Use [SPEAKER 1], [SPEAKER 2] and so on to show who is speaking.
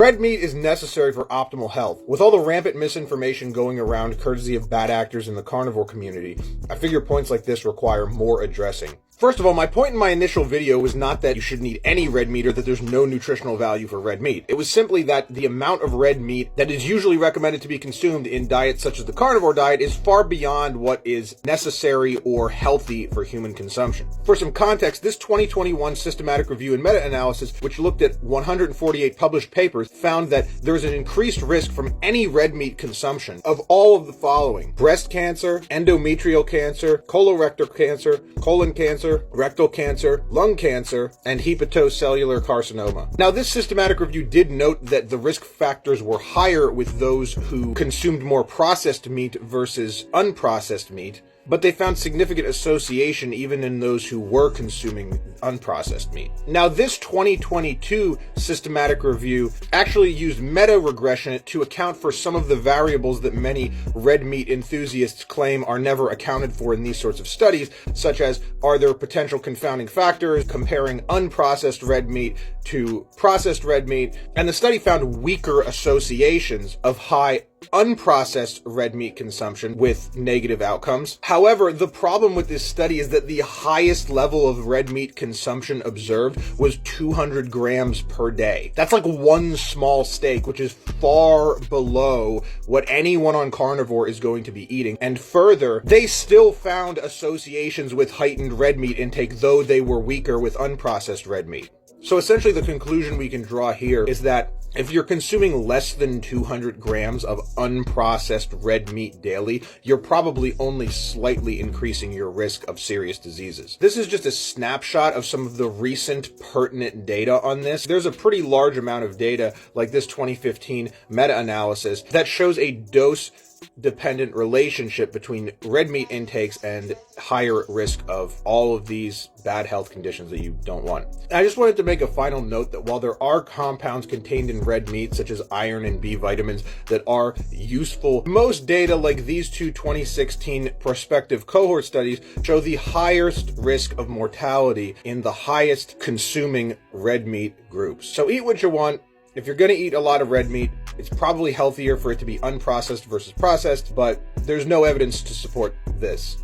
[SPEAKER 1] Red meat is necessary for optimal health. With all the rampant misinformation going around courtesy of bad actors in the carnivore community, I figure points like this require more addressing. First of all, my point in my initial video was not that you shouldn't eat any red meat or that there's no nutritional value for red meat. It was simply that the amount of red meat that is usually recommended to be consumed in diets such as the carnivore diet is far beyond what is necessary or healthy for human consumption. For some context, this 2021 systematic review and meta-analysis, which looked at 148 published papers, found that there is an increased risk from any red meat consumption of all of the following: breast cancer, endometrial cancer, colorectal cancer, colon cancer, rectal cancer, lung cancer, and hepatocellular carcinoma. Now, this systematic review did note that the risk factors were higher with those who consumed more processed meat versus unprocessed meat, but they found significant association even in those who were consuming unprocessed meat. Now, this 2022 systematic review actually used meta-regression to account for some of the variables that many red meat enthusiasts claim are never accounted for in these sorts of studies, such as, are there potential confounding factors, comparing unprocessed red meat to processed red meat, and the study found weaker associations of high unprocessed red meat consumption with negative outcomes. However, the problem with this study is that the highest level of red meat consumption observed was 200 grams per day. That's like one small steak, which is far below what anyone on carnivore is going to be eating. And further, they still found associations with heightened red meat intake, though they were weaker with unprocessed red meat. So essentially the conclusion we can draw here is that if you're consuming less than 200 grams of unprocessed red meat daily, you're probably only slightly increasing your risk of serious diseases. This is just a snapshot of some of the recent pertinent data on this. There's a pretty large amount of data, like this 2015 meta-analysis, that shows a dose-dependent relationship between red meat intakes and higher risk of all of these bad health conditions that you don't want. I just wanted to make a final note that while there are compounds contained in red meat, such as iron and B vitamins, that are useful, most data, like these two 2016 prospective cohort studies, show the highest risk of mortality in the highest consuming red meat groups. So eat what you want. If you're going to eat a lot of red meat, it's probably healthier for it to be unprocessed versus processed, but there's no evidence to support this.